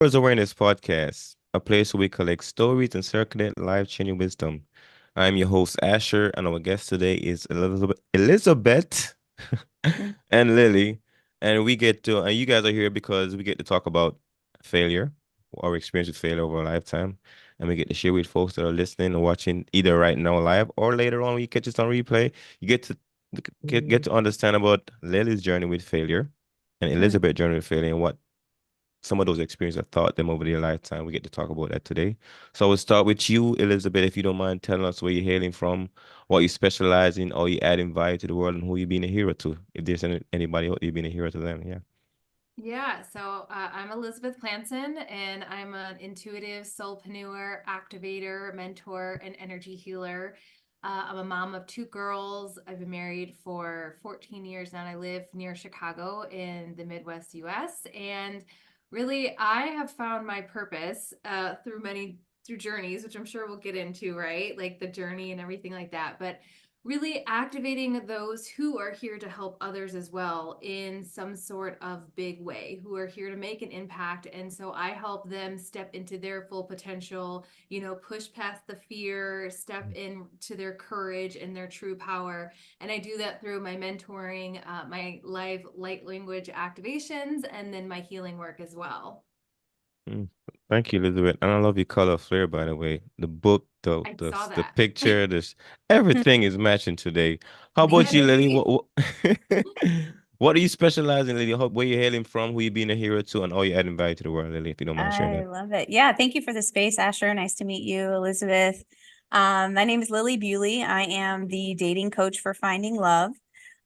Words Awareness Podcast, a place where we collect stories and circulate life-changing wisdom. I'm your host, Asher, and our guest today is Elizabeth Mm. and Lily. And you guys are here because we get to talk about failure, our experience with failure over a lifetime. And we get to share with folks that are listening and watching either right now live or later on when you catch us on replay. You get to understand about Lily's journey with failure and Mm. Elizabeth's journey with failure and what some of those experiences have taught them over their lifetime. We get to talk about that today. So we'll start with you, Elizabeth, if you don't mind telling us where you're hailing from, what you specialize in, or you adding value to the world, and who you've been a hero to. If there's anybody out there you've been a hero to them, yeah. I'm Elizabeth Planson, and I'm an intuitive solopreneur, activator, mentor, and energy healer. I'm a mom of two girls. I've been married for 14 years now, and I live near Chicago in the Midwest US. And really, I have found my purpose through journeys, which I'm sure we'll get into, right? Like the journey and everything like that. But really activating those who are here to help others as well in some sort of big way, who are here to make an impact. And so I help them step into their full potential, push past the fear, step into their courage and their true power. And I do that through my mentoring, my live light language activations, and then my healing work as well. Mm. Thank you, Elizabeth. And I love your color flare, by the way. The book, I saw the that. picture, this everything is matching today. How The about you, Lily? energy. What do you specialize in, Lily? Where you hailing from? Who you being a hero to, and all you adding value to the world, Lily? If you don't mind sharing I that. love it. Yeah, thank you for the space, Asher. Nice to meet you, Elizabeth. My name is Lilli Bewley. I am the dating coach for Finding Love.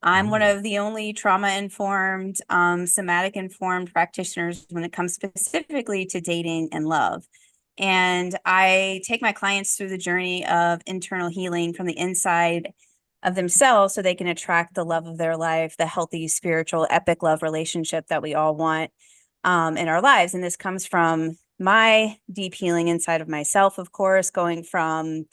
I'm one Mm. of the only trauma-informed, somatic-informed practitioners when it comes specifically to dating and love. And I take my clients through the journey of internal healing from the inside of themselves so they can attract the love of their life, the healthy, spiritual, epic love relationship that we all want in our lives. And this comes from my deep healing inside of myself, of course, going from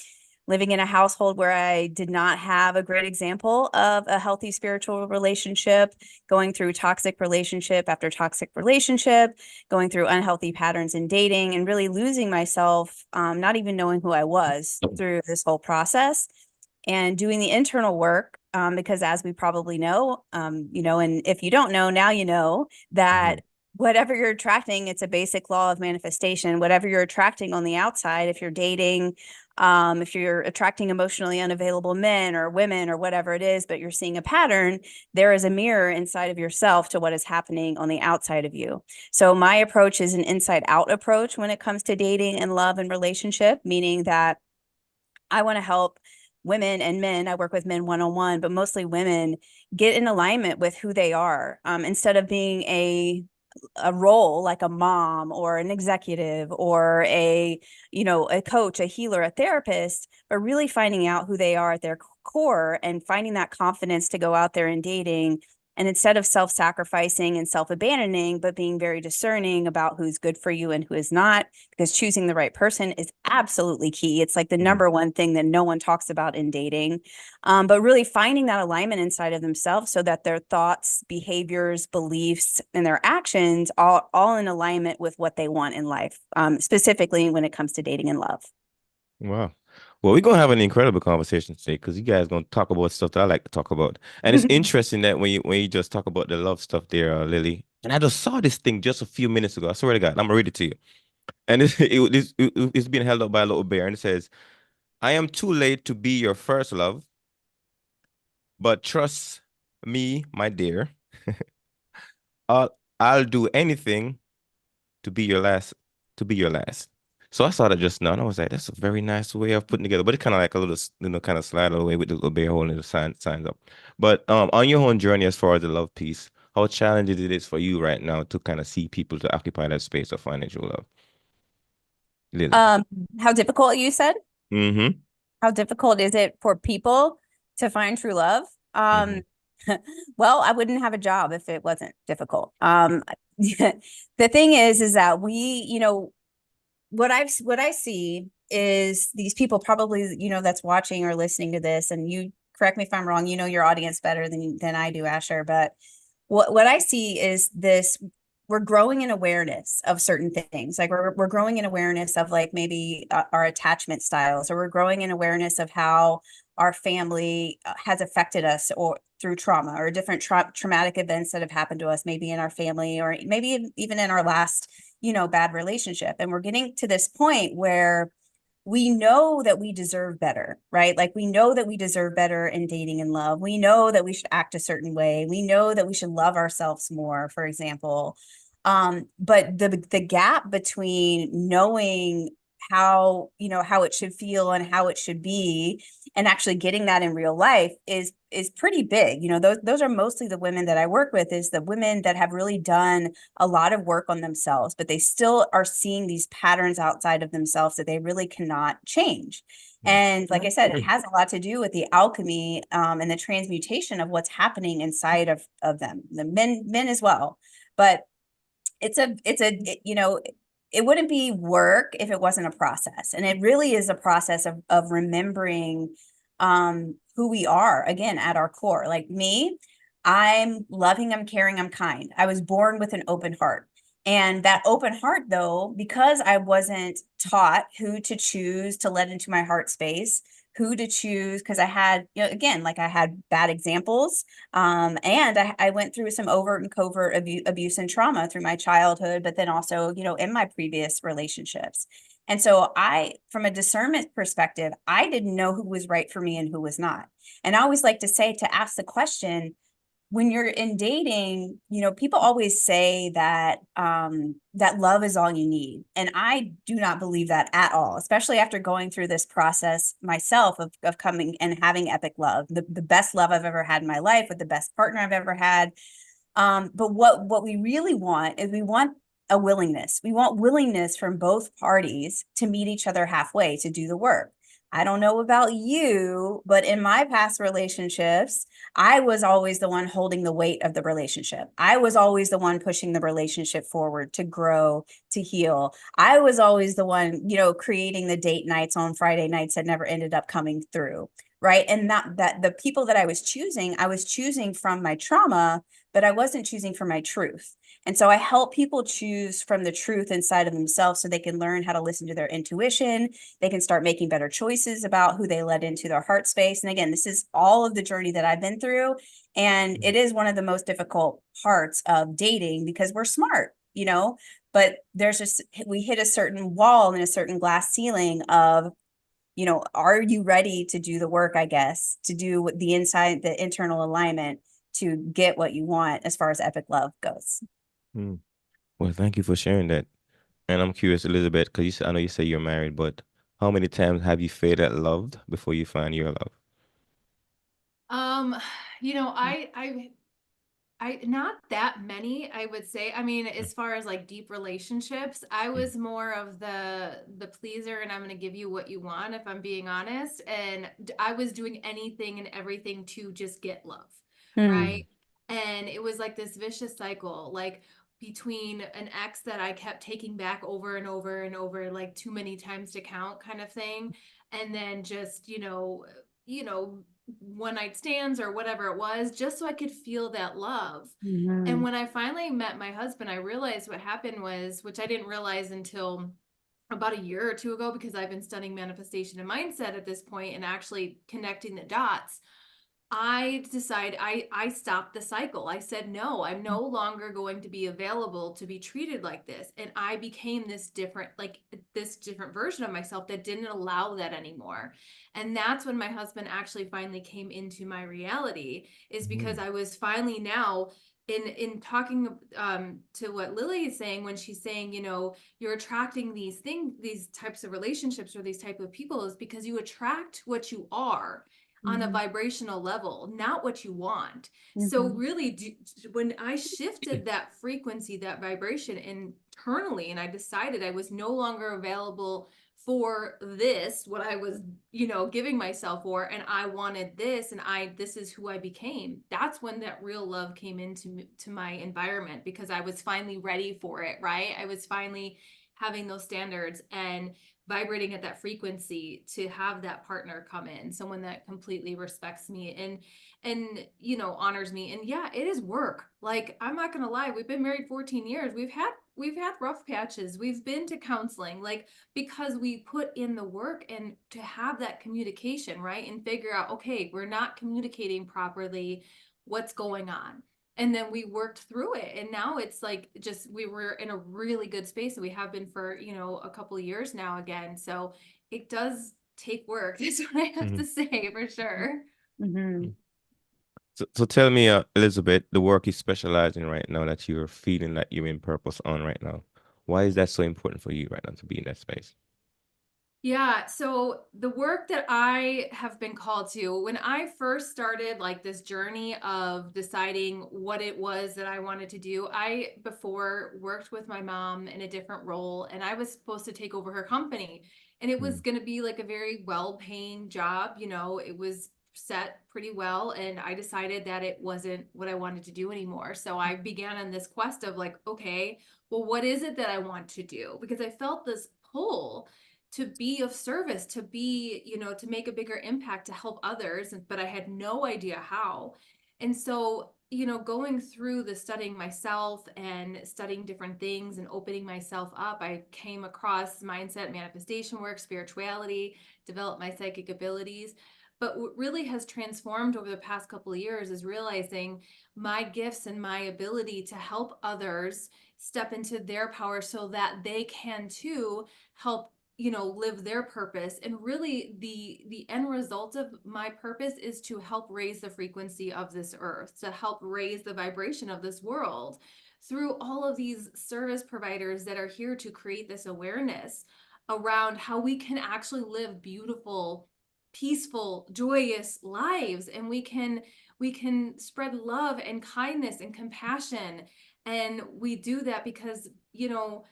living in a household where I did not have a great example of a healthy spiritual relationship, going through toxic relationship after toxic relationship, going through unhealthy patterns in dating, and really losing myself, not even knowing who I was through this whole process and doing the internal work. Because as we probably know, and if you don't know, now you know Mhm. that whatever you're attracting, it's a basic law of manifestation. Whatever you're attracting on the outside, if you're dating, if you're attracting emotionally unavailable men or women or whatever it is, but you're seeing a pattern, there is a mirror inside of yourself to what is happening on the outside of you. So my approach is an inside out approach when it comes to dating and love and relationship, meaning that I want to help women and men. I work with men one on one, but mostly women get in alignment with who they are, instead of being a role like a mom or an executive or a coach, a healer, a therapist, but really finding out who they are at their core and finding that confidence to go out there and dating. And instead of self-sacrificing and self-abandoning, but being very discerning about who's good for you and who is not, because choosing the right person is absolutely key. It's like the Mhm. number one thing that no one talks about in dating. But really finding that alignment inside of themselves so that their thoughts, behaviors, beliefs, and their actions all in alignment with what they want in life, specifically when it comes to dating and love. Wow. Well, we're gonna have an incredible conversation today because you guys gonna talk about stuff that I like to talk about. And it's interesting that when you just talk about the love stuff there, Lily. And I just saw this thing just a few minutes ago. I swear to God, I'm gonna read it to you. And it's being held up by a little bear, and it says, "I am too late to be your first love, but trust me, my dear. I'll do anything to be your last, to be your last." So I saw that just now, and I was like, "That's a very nice way of putting together." But it's kind of like a little, kind of slide away with the little bear holding the signs up. But on your own journey as far as the love piece, how challenging it is for you right now to kind of see people to occupy that space of financial love, Lily. Um, how difficult you said? Mm-hmm. How difficult is it for people to find true love? Mm-hmm. Well, I wouldn't have a job if it wasn't difficult. The thing is that what I see is these people probably, that's watching or listening to this, and you correct me if I'm wrong, you know your audience better than I do, Asher, but what I see is this we're growing in awareness of certain things. Like we're growing in awareness of like maybe our attachment styles, or we're growing in awareness of how our family has affected us or through trauma or different traumatic events that have happened to us, maybe in our family or maybe even in our last, bad relationship. And we're getting to this point where we know that we deserve better, right? Like we know that we deserve better in dating and love. We know that we should act a certain way. We know that we should love ourselves more, for example. But the gap between knowing how it should feel and how it should be and actually getting that in real life is pretty big. Those are mostly the women that I work with, is the women that have really done a lot of work on themselves, but they still are seeing these patterns outside of themselves that they really cannot change. And like I said, it has a lot to do with the alchemy, and the transmutation of what's happening inside of them, the men as well. But it wouldn't be work if it wasn't a process. And it really is a process of remembering who we are, again, at our core. Like me, I'm loving, I'm caring, I'm kind. I was born with an open heart. And that open heart, though, because I wasn't taught who to choose to let into my heart space, who to choose, because I had, again, like I had bad examples. And I went through some overt and covert abuse and trauma through my childhood, but then also, in my previous relationships. And so from a discernment perspective, I didn't know who was right for me and who was not. And I always like to say, to ask the question, when you're in dating, people always say that that love is all you need. And I do not believe that at all, especially after going through this process myself of coming and having epic love, the best love I've ever had in my life with the best partner I've ever had. But what we really want is we want a willingness. We want willingness from both parties to meet each other halfway, to do the work. I don't know about you, but in my past relationships, I was always the one holding the weight of the relationship. I was always the one pushing the relationship forward to grow, to heal. I was always the one, creating the date nights on Friday nights that never ended up coming through. Right. And not that the people that I was choosing from my trauma, but I wasn't choosing from my truth. And so I help people choose from the truth inside of themselves so they can learn how to listen to their intuition. They can start making better choices about who they let into their heart space. And again, this is all of the journey that I've been through. And it is one of the most difficult parts of dating because we're smart, but we hit a certain wall and a certain glass ceiling of, are you ready to do the work, I guess, to do the internal alignment to get what you want as far as epic love goes. Hmm. Well, thank you for sharing that. And I'm curious, Elizabeth, because I know you say you're married, but how many times have you failed at love before you find your love? Um, you know, I not that many, I would say. I mean, as far as like deep relationships, I Mm, was more of the pleaser and I'm going to give you what you want if I'm being honest. And I was doing anything and everything to just get love, Hmm. right? And it was like this vicious cycle, like between an ex that I kept taking back over and over and over, like too many times to count kind of thing. And then just, one night stands or whatever it was, just so I could feel that love. And Hmm. when I finally met my husband, I realized what happened was, which I didn't realize until about a year or two ago, because I've been studying manifestation and mindset at this point and actually connecting the dots. I stopped the cycle. I said, no, I'm no longer going to be available to be treated like this. And I became this different version of myself that didn't allow that anymore. And that's when my husband actually finally came into my reality, is because mm, I was finally now in talking to what Lilli is saying when she's saying, you're attracting these things, these types of relationships or these type of people, is because you attract what you are on a Hmm. vibrational level, not what you want. So Hmm. really, when I shifted that frequency, that vibration internally, and I decided I was no longer available for this, what I was, giving myself for, and I wanted this, and this is who I became. That's when that real love came into my environment, because I was finally ready for it, right? I was finally having those standards and vibrating at that frequency to have that partner come in, someone that completely respects me and you know, honors me. And yeah, it is work. Like, I'm not gonna lie, we've been married 14 years. We've had rough patches. We've been to counseling, like, because we put in the work and to have that communication, right? And figure out, okay, we're not communicating properly, what's going on. And then we worked through it. And now it's like, just, we were in a really good space, and we have been for, you know, a couple of years now again. So it does take work. That's what I have to say for sure. Mm-hmm. So tell me, Elizabeth, the work you specialize in right now that you're feeling that you're in purpose on right now. Why is that so important for you right now to be in that space? Yeah, so the work that I have been called to, when I first started like this journey of deciding what it was that I wanted to do, I before worked with my mom in a different role, and I was supposed to take over her company. And it was Mm, going to be like a very well-paying job, you know, it was set pretty well, and I decided that it wasn't what I wanted to do anymore. So I began on this quest of like, okay, well, what is it that I want to do? Because I felt this pull to be of service, to be, you know, to make a bigger impact, to help others, but I had no idea how. And so, you know, going through the studying myself and studying different things and opening myself up, I came across mindset, manifestation work, spirituality, developed my psychic abilities. But what really has transformed over the past couple of years is realizing my gifts and my ability to help others step into their power so that they can too help, you know, live their purpose. And really the end result of my purpose is to help raise the frequency of this earth, to help raise the vibration of this world through all of these service providers that are here to create this awareness around how we can actually live beautiful, peaceful, joyous lives. And we can spread love and kindness and compassion. And we do that because, you know,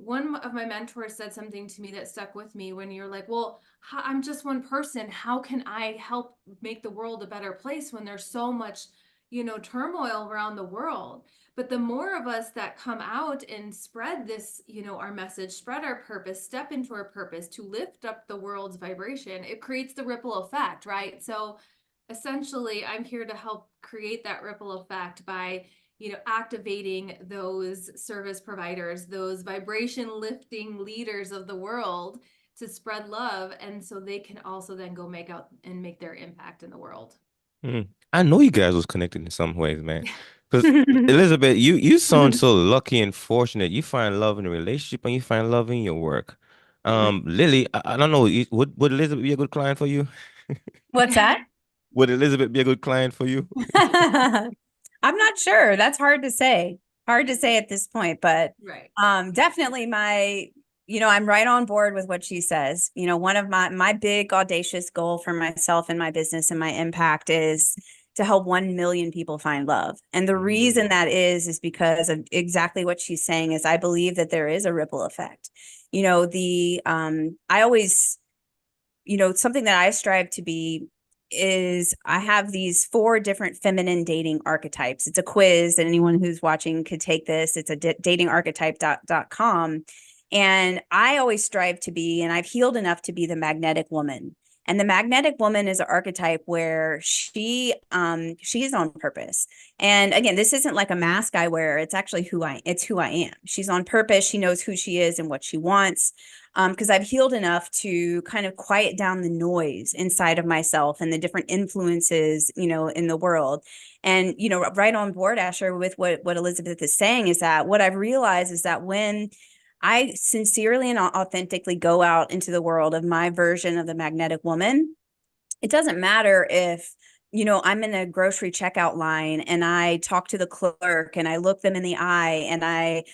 one of my mentors said something to me that stuck with me. When you're like, well, I'm just one person, how can I help make the world a better place when there's so much, you know, turmoil around the world? But the more of us that come out and spread this, you know, our message, spread our purpose, step into our purpose to lift up the world's vibration, it creates the ripple effect, right? So essentially, I'm here to help create that ripple effect by, you know, activating those service providers, those vibration lifting leaders of the world to spread love. And so they can also then go make out and make their impact in the world. mm. I know you guys was connected in some ways, man. Because Elizabeth, you sound so lucky and fortunate. You find love in a relationship and you find love in your work. Lily, I don't know, would Elizabeth be a good client for you? What's that? Would Elizabeth be a good client for you? I'm not sure. That's hard to say. Hard to say at this point, but Right. definitely I'm right on board with what she says. You know, one of my big audacious goal for myself and my business and my impact is to help 1 million people find love. And the reason Mm, that is because of exactly what she's saying is I believe that there is a ripple effect. You know, the I always something that I strive to be is I have these 4 different feminine dating archetypes. It's a quiz, and anyone who's watching could take this. It's a datingarchetype.com. And I always strive to be, and I've healed enough to be the magnetic woman. And the magnetic woman is an archetype where she is on purpose. And again, this isn't like a mask I wear. It's actually it's who I am. She's on purpose. She knows who she is and what she wants. Because I've healed enough to kind of quiet down the noise inside of myself and the different influences, in the world. And, right on board, Asher, with what Elizabeth is saying is that what I've realized is that when I sincerely and authentically go out into the world of my version of the magnetic woman, it doesn't matter if I'm in a grocery checkout line and I talk to the clerk and I look them in the eye and I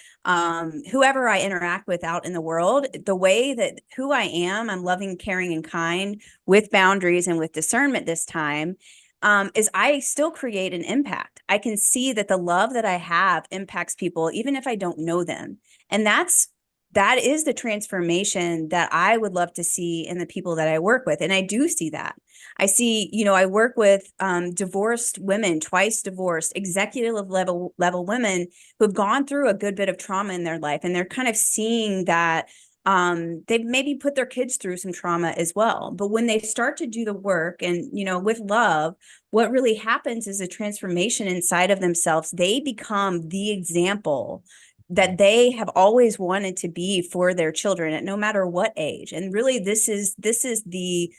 whoever I interact with out in the world, the way that who I am, I'm loving, caring, and kind with boundaries and with discernment this time, is I still create an impact. I can see that the love that I have impacts people even if I don't know them. And that's that is the transformation that I would love to see in the people that I work with. And I do see that. I see, I work with divorced women, twice divorced, executive level women who've gone through a good bit of trauma in their life. And they're kind of seeing that they've maybe put their kids through some trauma as well. But when they start to do the work and, with love, what really happens is a transformation inside of themselves. They become the example that they have always wanted to be for their children at no matter what age. And really this is the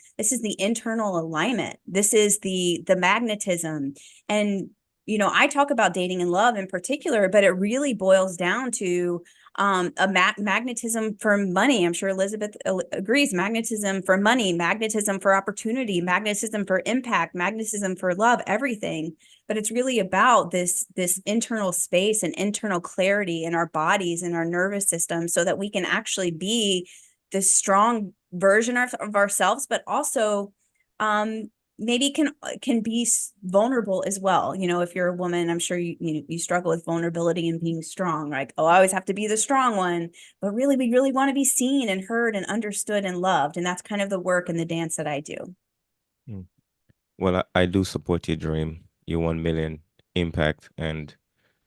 internal alignment. This is the magnetism. And I talk about dating and love in particular, but it really boils down to magnetism for money. I'm sure Elizabeth agrees. Magnetism for money, magnetism for opportunity, magnetism for impact, magnetism for love, everything. But it's really about this internal space and internal clarity in our bodies and our nervous system so that we can actually be this strong version of ourselves, but also maybe can be vulnerable as well. If you're a woman, I'm sure you struggle with vulnerability and being strong. Like, oh, I always have to be the strong one. But really, we really want to be seen and heard and understood and loved. And that's kind of the work and the dance that I do. Well, I do support your dream, your 1 million impact, and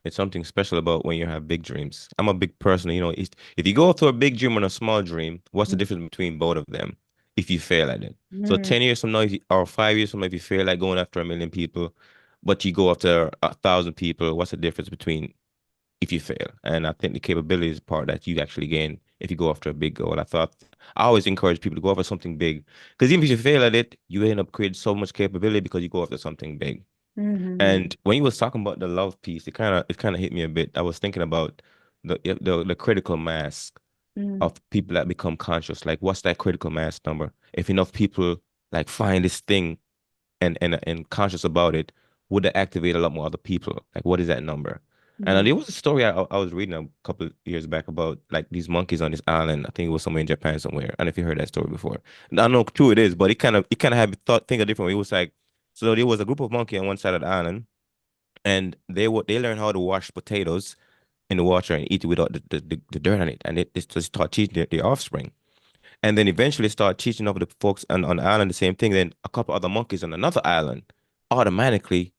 it's something special about when you have big dreams. I'm a big person, if you go through a big dream and a small dream, what's the difference between both of them if you fail at it? So Mm-hmm. 10 years from now, or 5 years from now, if you fail at going after 1 million people, but you go after 1,000 people, what's the difference between if you fail? And I think the capability is part that you actually gain if you go after a big goal. I always encourage people to go after something big because even if you fail at it, you end up creating so much capability because you go after something big. Mm-hmm. And when you was talking about the love piece, it kind of hit me a bit. I was thinking about the critical mass Mm-hmm. of people that become conscious. Like, what's that critical mass number? If enough people like find this thing and conscious about it, would it activate a lot more other people? Like, what is that number? And Mm-hmm. there was a story I was reading a couple of years back about like these monkeys on this island. I think it was somewhere in Japan somewhere. And if you heard that story before, and I don't know how true it is, but it kind of had me think a different way. It was like, so there was a group of monkey on one side of the island, and they learned how to wash potatoes in the water and eat it without the dirt on it, and it just start teaching their offspring. And then eventually start teaching other the folks on the island the same thing. Then a couple other monkeys on another island automatically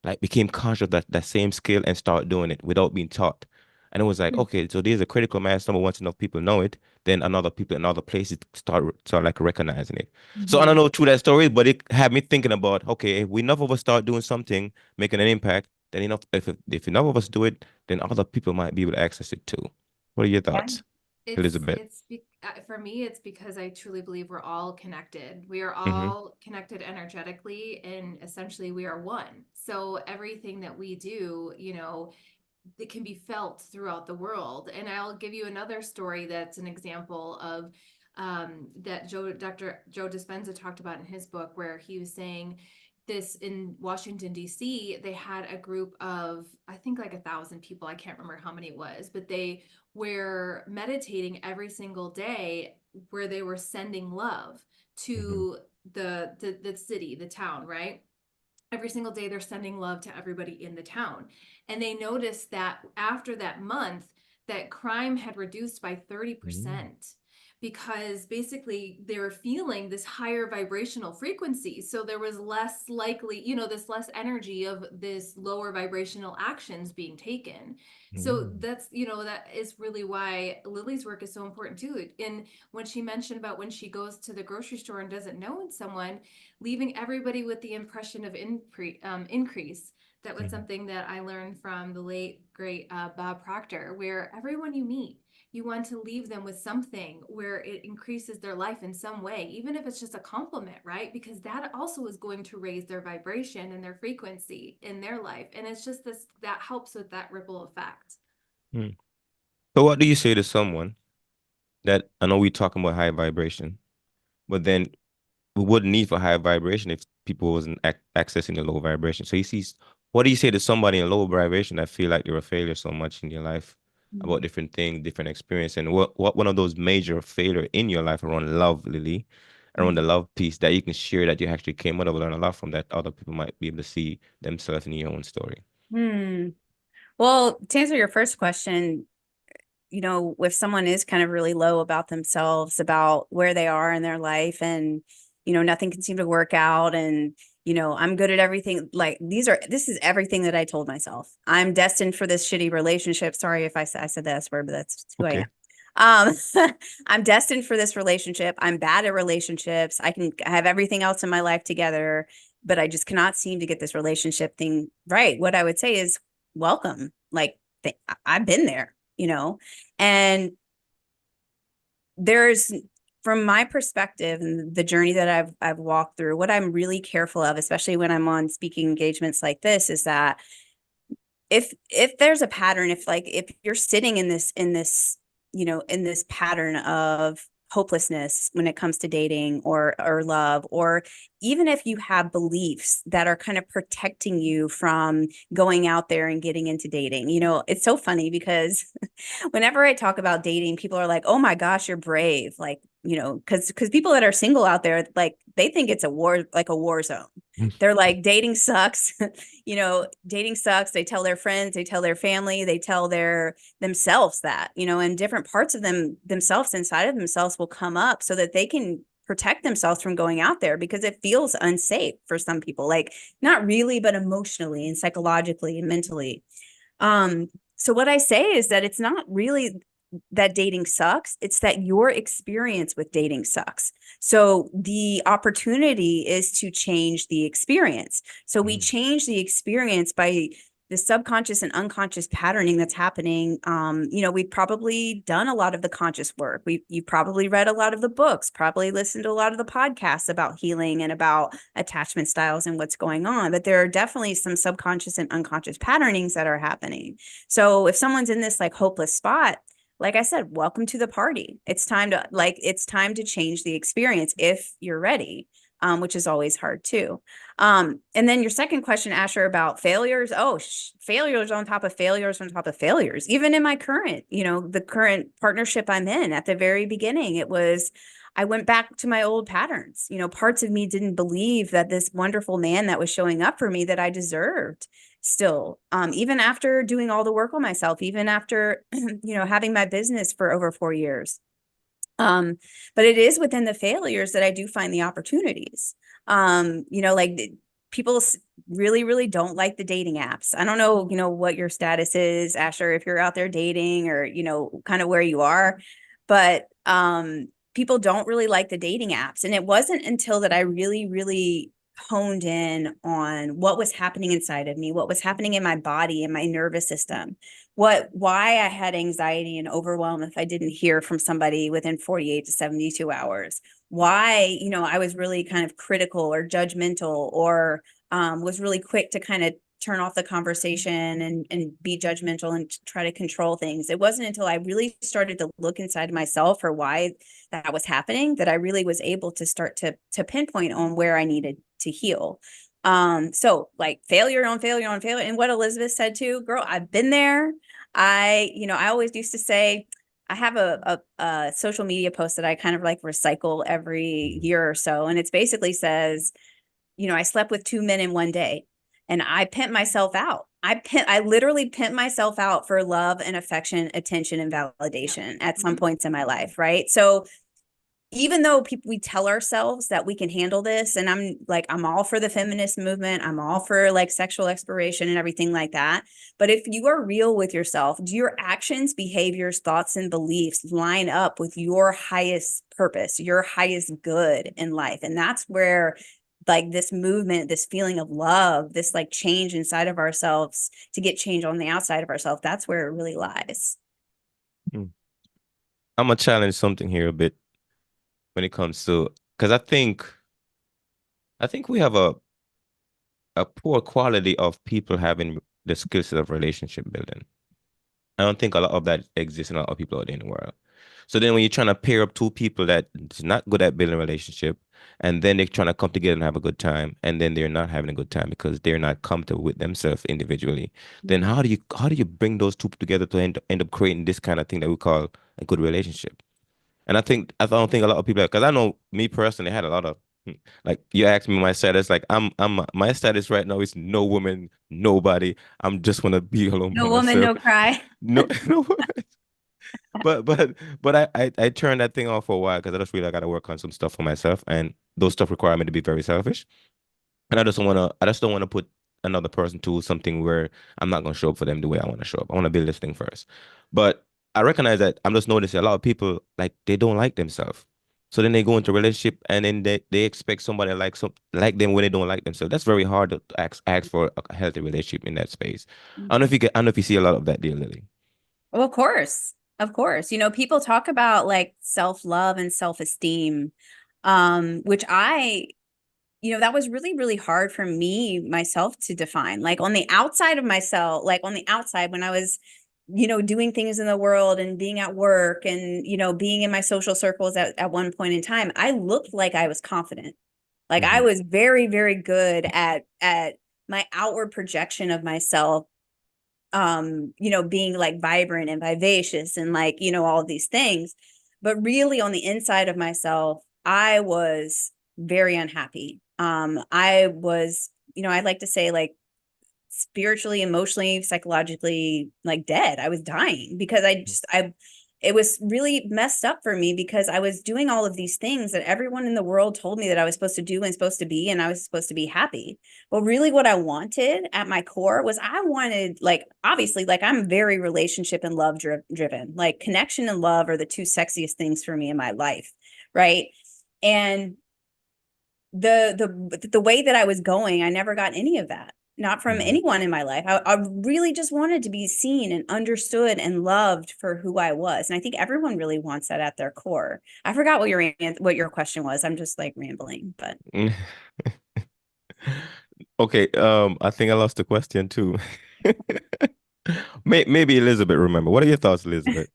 like became conscious of that same skill and start doing it without being taught. And it was like, okay, so there's a critical mass number. Once enough people know it, then another people in other places start like recognizing it. So I Mm-hmm. don't know true that story, but it had me thinking about, okay, if we enough of us start doing something, making an impact, then enough if enough of us do it, then other people might be able to access it too. What are your Yeah. thoughts, Elizabeth? For me, it's because I truly believe we're all connected. We are Mm-hmm. all connected energetically, and essentially we are one. So everything that we do, it can be felt throughout the world. And I'll give you another story that's an example of that Dr. Joe Dispenza talked about in his book, where he was saying this in Washington, D.C., they had a group of, I think like 1,000 people. I can't remember how many it was, but they were meditating every single day where they were sending love Mm-hmm. to the city, the town, right? Every single day they're sending love to everybody in the town. And they noticed that after that month, that crime had reduced by 30% because basically they were feeling this higher vibrational frequency. So there was less likely, this less energy of this lower vibrational actions being taken. So Mm-hmm. that is really why Lilli's work is so important too. And when she mentioned about when she goes to the grocery store and doesn't know someone, leaving everybody with the impression of increase. That was Mm-hmm. something that I learned from the late, great Bob Proctor, where everyone you meet, you want to leave them with something where it increases their life in some way, even if it's just a compliment, right? Because that also is going to raise their vibration and their frequency in their life. And it's just this that helps with that ripple effect. Mm-hmm. So what do you say to someone that I know we're talking about high vibration, but then we wouldn't need for high vibration if people wasn't accessing the low vibration. So what do you say to somebody in low vibration that feel like they're a failure so much in your life about different things, different experience, and what one of those major failure in your life around love, Lily, around the Mm-hmm. love piece that you can share that you actually came out of learn a lot from that other people might be able to see themselves in your own story. Hmm. Well, to answer your first question, if someone is kind of really low about themselves, about where they are in their life, and, nothing can seem to work out, and, I'm good at everything. Like this is everything that I told myself. I'm destined for this shitty relationship. Sorry if I said that S word, but that's who I am. I'm destined for this relationship. I'm bad at relationships. I have everything else in my life together, but I just cannot seem to get this relationship thing right. What I would say is welcome. Like I've been there, and there's, from my perspective and the journey that I've walked through, what I'm really careful of, especially when I'm on speaking engagements like this, is that if there's a pattern, if you're sitting in this in this pattern of hopelessness when it comes to dating or love, or even if you have beliefs that are kind of protecting you from going out there and getting into dating, it's so funny because whenever I talk about dating, people are like, "Oh my gosh, you're brave!" Like, because people that are single out there, like they think it's a war, like a war zone. They're like, dating sucks. Dating sucks. They tell their friends, they tell their family, they tell themselves that, and different parts of themselves inside of themselves will come up so that they can protect themselves from going out there, because it feels unsafe for some people, like not really, but emotionally and psychologically and mentally. So what I say is that it's not really that dating sucks. It's that your experience with dating sucks. So the opportunity is to change the experience. So we change the experience by the subconscious and unconscious patterning that's happening. We've probably done a lot of the conscious work. You've probably read a lot of the books, probably listened to a lot of the podcasts about healing and about attachment styles and what's going on. But there are definitely some subconscious and unconscious patternings that are happening. So if someone's in this like hopeless spot, like I said, welcome to the party. It's time to change the experience if you're ready, which is always hard too. And then your second question, Asher, about failures. Oh, failures on top of failures on top of failures. Even in my current, the current partnership I'm in, at the very beginning, I went back to my old patterns. Parts of me didn't believe that this wonderful man that was showing up for me, that I deserved still, even after doing all the work on myself, even after, having my business for over 4 years. But it is within the failures that I do find the opportunities. Like people really, really don't like the dating apps. I don't know, what your status is, Asher, if you're out there dating or, kind of where you are, but, people don't really like the dating apps. And it wasn't until that I really, really honed in on what was happening inside of me, what was happening in my body and my nervous system, why I had anxiety and overwhelm if I didn't hear from somebody within 48 to 72 hours, why, I was really kind of critical or judgmental, or was really quick to kind of turn off the conversation and be judgmental and try to control things. It wasn't until I really started to look inside myself for why that was happening that I really was able to start to pinpoint on where I needed to heal. So like failure on failure on failure. And what Elizabeth said too, girl, I've been there. I always used to say, I have a social media post that I kind of like recycle every year or so. And it's basically says, I slept with 2 men in one day and I pimp myself out. I literally pimp myself out for love and affection, attention, and validation at some points in my life. Right. So even though we tell ourselves that we can handle this, and I'm all for the feminist movement, I'm all for like sexual exploration and everything like that. But if you are real with yourself, do your actions, behaviors, thoughts, and beliefs line up with your highest purpose, your highest good in life? And that's where like this movement, this feeling of love, this like change inside of ourselves to get change on the outside of ourselves, that's where it really lies. I'm gonna challenge something here a bit when it comes to, because I think we have a poor quality of people having the skill set of relationship building. I don't think a lot of that exists in a lot of people out there in the world. So then when you're trying to pair up two people that is not good at building a relationship, and then they're trying to come together and have a good time, and then they're not having a good time because they're not comfortable with themselves individually, then how do you bring those two together to end up creating this kind of thing that we call a good relationship? And I don't think a lot of people, because I know me personally had a lot of, like you asked me my status, like my status right now is no woman, nobody. I'm just want to be alone by No woman, myself. no cry. No, no. but I turned that thing off for a while because I just really I got to work on some stuff for myself, and those stuff require me to be very selfish. And I just don't want to put another person to something where I'm not gonna show up for them the way I want to show up. I want to build this thing first. But I recognize that I'm just noticing a lot of people like they don't like themselves. So then they go into a relationship and then they expect somebody like them when they don't like themselves. That's very hard to ask for a healthy relationship in that space. I don't know if you see a lot of that, dear Lily. Well, of course. Of course. You know, people talk about like self-love and self-esteem, which that was really, really hard for me myself to define. Like on the outside of myself, like on the outside when I was, doing things in the world and being at work and, being in my social circles at one point in time, I looked like I was confident. Like I Hmm. was very, very good at my outward projection of myself, being like vibrant and vivacious and like, all of these things. But really on the inside of myself, I was very unhappy. I was, I'd like to say like spiritually, emotionally, psychologically like dead. I was dying because it was really messed up for me because I was doing all of these things that everyone in the world told me that I was supposed to do and supposed to be, and I was supposed to be happy. But really what I wanted at my core was I wanted, like, obviously, like I'm very relationship and love driven. Like connection and love are the two sexiest things for me in my life, right? And the way that I was going, I never got any of that. Not from Hmm. anyone in my life. I really just wanted to be seen and understood and loved for who I was. And I think everyone really wants that at their core. I forgot what your question was. I'm just like rambling, but Okay, I think I lost the question too. Maybe Elizabeth remember. What are your thoughts, Elizabeth?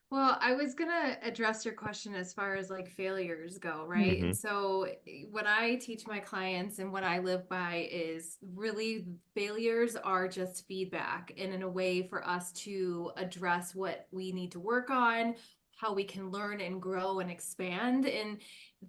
Well, I was gonna address your question as far as like failures go, right? Hmm. And so what I teach my clients and what I live by is really failures are just feedback and in a way for us to address what we need to work on, how we can learn and grow and expand. And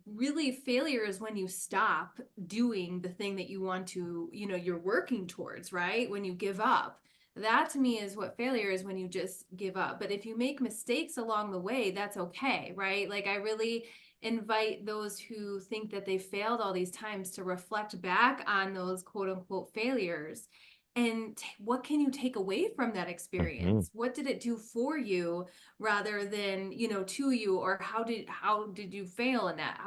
really failure is when you stop doing the thing that you want to, you're working towards, right? When you give up. That to me is what failure is, when you just give up. But if you make mistakes along the way, that's okay, right? Like I really invite those who think that they failed all these times to reflect back on those quote unquote failures and what can you take away from that Hmm. experience? What did it do for you rather than, to you, or how did you fail in that?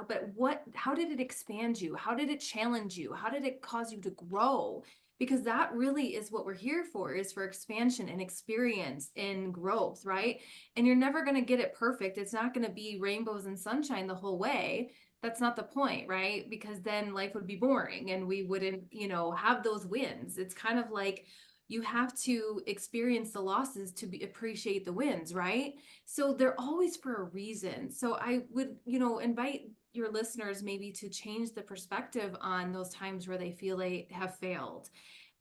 How did it expand you? How did it challenge you? How did it cause you to grow? Because that really is what we're here for, is for expansion and experience and growth, right? And you're never going to get it perfect. It's not going to be rainbows and sunshine the whole way. That's not the point, right? Because then life would be boring and we wouldn't, have those wins. It's kind of like you have to experience the losses to appreciate the wins, right? So they're always for a reason. So I would, invite your listeners maybe to change the perspective on those times where they feel they have failed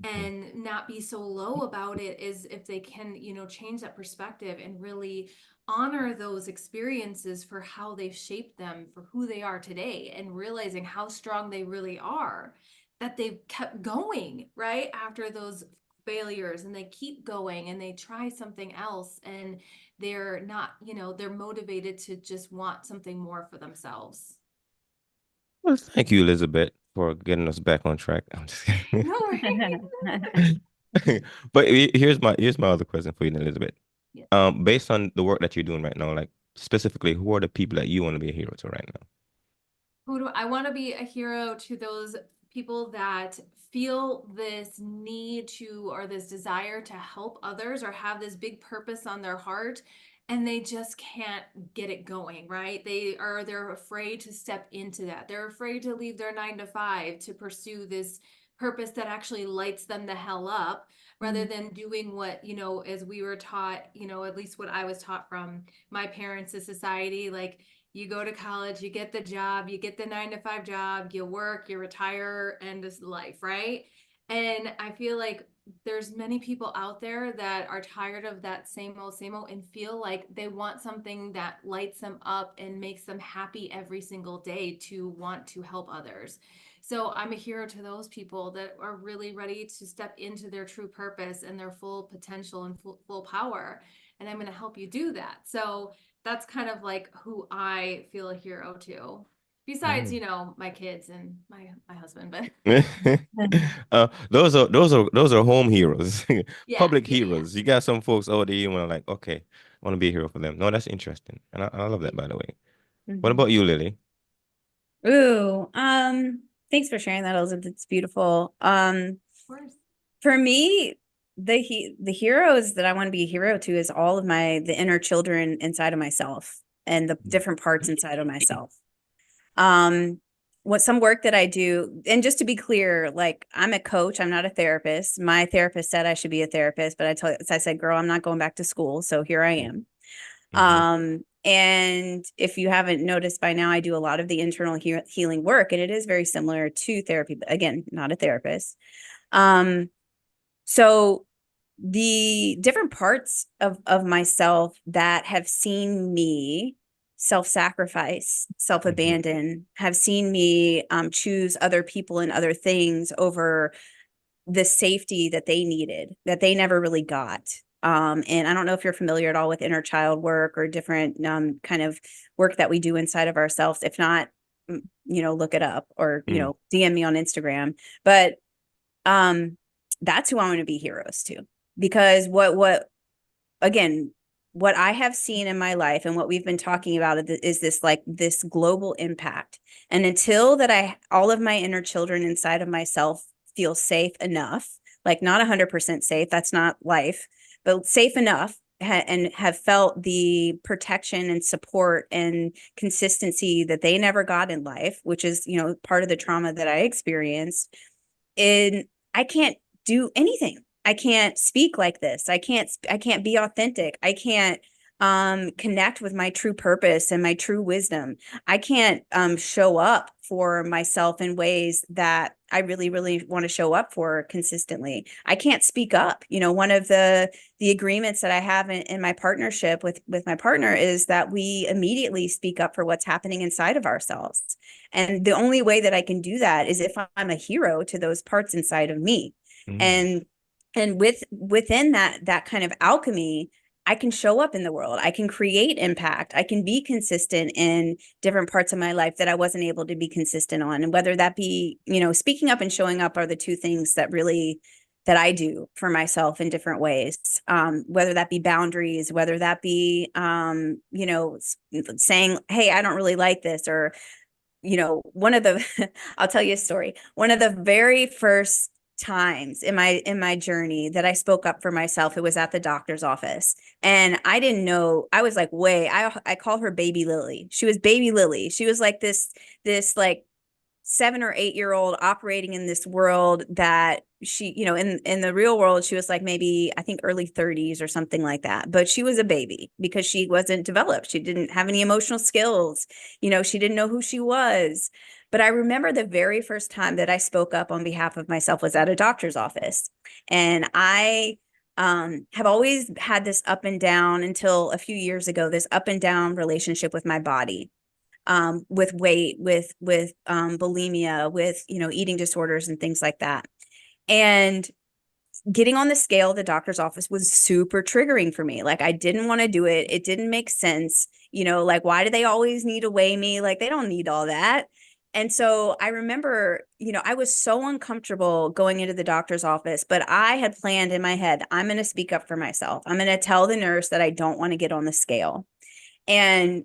and not be so low about it, is if they can, change that perspective and really honor those experiences for how they've shaped them for who they are today, and realizing how strong they really are, that they've kept going right after those failures, and they keep going and they try something else, and they're not, they're motivated to just want something more for themselves. Well, thank you, Elizabeth, for getting us back on track. I'm just kidding. No worries. But here's my other question for you, Elizabeth. Yeah. Based on the work that you're doing right now, like specifically, who are the people that you want to be a hero to right now? Who do I want to be a hero to? Those people that feel this need to, or this desire to help others, or have this big purpose on their heart, and they just can't get it going, right? They're afraid to step into that. They're afraid to leave their 9 to 5 to pursue this purpose that actually lights them the hell up, rather than doing what, as we were taught, at least what I was taught from my parents' society, like, you go to college, you get the job, you get the 9 to 5 job, you work, you retire, end of life, right? And I feel like there's many people out there that are tired of that same old, and feel like they want something that lights them up and makes them happy every single day to want to help others. So I'm a hero to those people that are really ready to step into their true purpose and their full potential and full power. and I'm going to help you do that. So that's kind of like who I feel a hero to, besides, you know, my kids and my husband, but Those are home heroes, yeah, public yeah, yeah. heroes. You got some folks out there you want to like, okay, I want to be a hero for them. No, that's interesting. And I love that, by the way. What Mhm. about you, Lily? Ooh, thanks for sharing that, Elizabeth. It's beautiful. Of course. For me, the heroes that I want to be a hero to is all of the inner children inside of myself and the different parts inside of myself. What some work that I do, and just to be clear, like I'm a coach, I'm not a therapist. My therapist said I should be a therapist, but I said, girl, I'm not going back to school, so here I am. Mm-hmm. And if you haven't noticed by now, I do a lot of the internal healing work, and it is very similar to therapy, but again, not a therapist. So the different parts of myself that have seen me self-sacrifice, Mm-hmm. self-abandon, have seen me choose other people and other things over the safety that they needed, that they never really got. And I don't know if you're familiar at all with inner child work or different kind of work that we do inside of ourselves. If not, look it up or, Mm-hmm. DM me on Instagram. But um, that's who I want to be heroes to, because again, what I have seen in my life and what we've been talking about is this global impact. And until that all of my inner children inside of myself feel safe enough, like not 100% safe, that's not life, but safe enough and have felt the protection and support and consistency that they never got in life, which is, part of the trauma that I experienced, and I can't do anything. I can't speak like this. I can't be authentic. I can't connect with my true purpose and my true wisdom. I can't show up for myself in ways that I really, really want to show up for consistently. I can't speak up. One of the agreements that I have in my partnership with my partner is that we immediately speak up for what's happening inside of ourselves. And the only way that I can do that is if I'm a hero to those parts inside of me. Mm-hmm. And within that kind of alchemy, I can show up in the world. I can create impact. I can be consistent in different parts of my life that I wasn't able to be consistent on. And whether that be, speaking up and showing up are the two things that I do for myself in different ways. Whether that be boundaries, whether that be, saying, hey, I don't really like this, or one of the I'll tell you a story. One of the very first times in my journey that I spoke up for myself, it was at the doctor's office. And I didn't know, I was like, I call her baby Lily. She was baby Lily. She was like this like 7 or 8 year old operating in this world that she, in the real world, she was like maybe, I think, early 30s or something like that. But she was a baby because she wasn't developed. She didn't have any emotional skills. She didn't know who she was. But I remember the very first time that I spoke up on behalf of myself was at a doctor's office. And I have always had this up and down, until a few years ago, this up and down relationship with my body, with weight, with bulimia, with eating disorders and things like that. And getting on the scale at the doctor's office was super triggering for me. Like, I didn't want to do it. It didn't make sense. Like, why do they always need to weigh me? Like, they don't need all that. And so I remember, I was so uncomfortable going into the doctor's office, but I had planned in my head, I'm going to speak up for myself. I'm going to tell the nurse that I don't want to get on the scale. And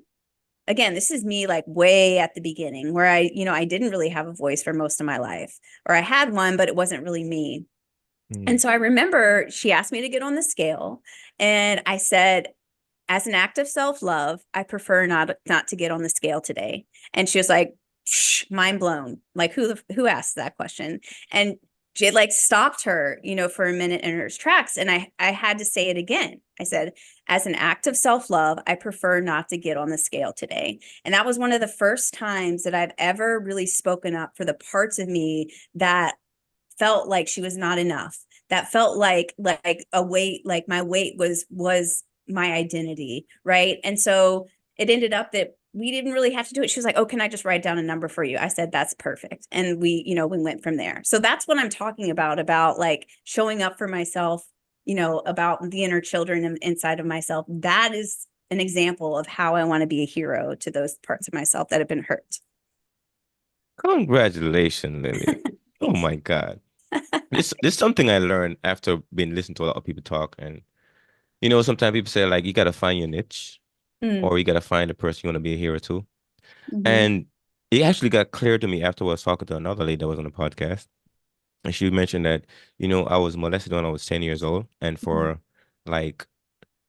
again, this is me like way at the beginning, where I didn't really have a voice for most of my life, or I had one, but it wasn't really me. Mm-hmm. And so I remember she asked me to get on the scale, and I said, as an act of self-love, I prefer not to get on the scale today. And she was like, mind blown. Like, who asked that question? And it like stopped her, for a minute in her tracks. And I had to say it again. I said, as an act of self-love, I prefer not to get on the scale today. And that was one of the first times that I've ever really spoken up for the parts of me that felt like she was not enough, that felt like a weight, like my weight was my identity, right? And so it ended up that we didn't really have to do it. She was like, oh, can I just write down a number for you? I said, that's perfect. And we went from there. So that's what I'm talking about like showing up for myself about the inner children inside of myself. That is an example of how I want to be a hero to those parts of myself that have been hurt. Congratulations, Lily. Oh Thank my God. This is something I learned after being listening to a lot of people talk. And sometimes people say like you gotta find your niche you. or you gotta find the person you want to be a hero to. Mm-hmm. And it actually got clear to me after I was talking to another lady that was on the podcast. And she mentioned that, I was molested when I was 10 years old. And for like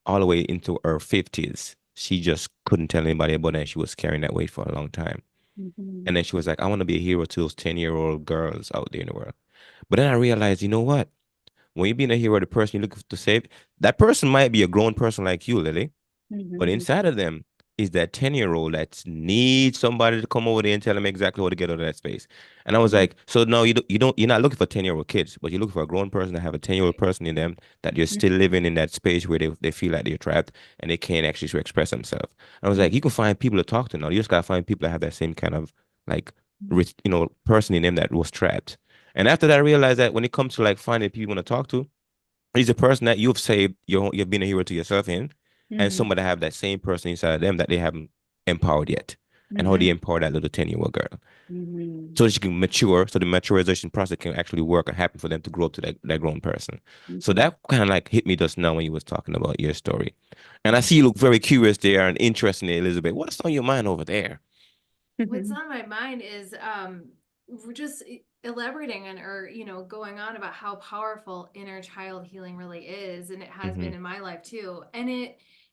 all the way into her 50s, she just couldn't tell anybody about it. And she was carrying that weight for a long time. Mm-hmm. And then she was like, I want to be a hero to those 10-year-old girls out there in the world. But then I realized, you know what? When you're being a hero, the person you're looking to save, that person might be a grown person like you, Lily. But Mm-hmm. inside of them is that 10-year-old that needs somebody to come over there and tell them exactly how to get out of that space. And I was Mm-hmm. like, so no, you're not looking for 10-year-old kids, but you're looking for a grown person to have a 10-year-old person in them that you're still living in that space where they feel like they're trapped and they can't actually express themselves. I was like, you can find people to talk to now. You just gotta find people that have that same kind of like rich, person in them that was trapped. And after that, I realized that when it comes to like finding people you want to talk to, he's a person that you've saved, you've been a hero to yourself in, and Mm-hmm. somebody have that same person inside of them that they haven't empowered yet. And how do Mm-hmm. you empower that little 10-year-old girl? Mm-hmm. So that she can mature, so the maturization process can actually work and happen for them to grow up to that grown person. So Mm-hmm. that kind of like hit me just now when you was talking about your story. And I see you look very curious there and interested in Elizabeth. What's on your mind over there? What's Mm-hmm. on my mind is we're just elaborating on or going on about how powerful inner child healing really is, and it has Mm-hmm. been in my life too. And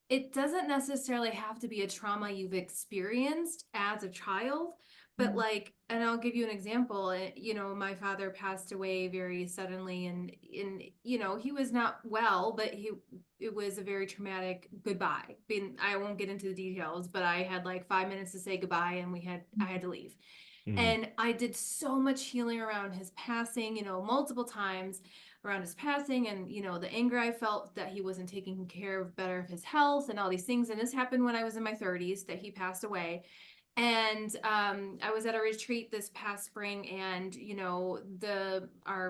it doesn't necessarily have to be a trauma you've experienced as a child, but like, and I'll give you an example. My father passed away very suddenly, and he was not well, but it was a very traumatic goodbye. I won't get into the details, but I had like 5 minutes to say goodbye, and I had to leave. Mm-hmm. And I did so much healing around his passing, multiple times around his passing, and the anger I felt that he wasn't taking care of better of his health and all these things. And this happened when I was in my 30s that he passed away. And I was at a retreat this past spring, and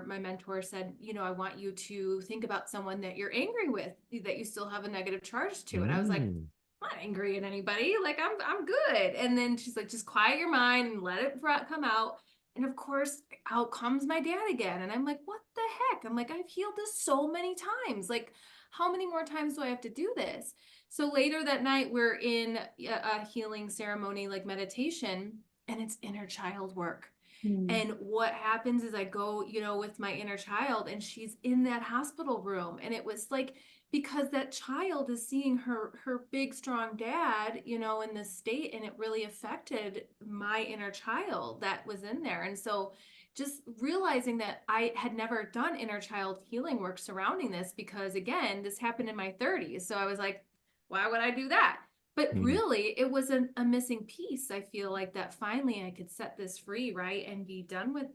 my mentor said, I want you to think about someone that you're angry with, that you still have a negative charge to. And I was like, Mm-hmm. I'm not angry at anybody. Like I'm good. And then she's like, just quiet your mind and let it come out. And of course, out comes my dad again. And I'm like, what the heck? I'm like, I've healed this so many times. Like, how many more times do I have to do this? So later that night, we're in a healing ceremony, like meditation, and it's inner child work. Mm-hmm. And what happens is I go, with my inner child, and she's in that hospital room. And it was like, because that child is seeing her big, strong dad, in this state, and it really affected my inner child that was in there. And so just realizing that I had never done inner child healing work surrounding this, because again, this happened in my 30s. So I was like, why would I do that? But really, it was a missing piece. I feel like that finally I could set this free, right? And be done with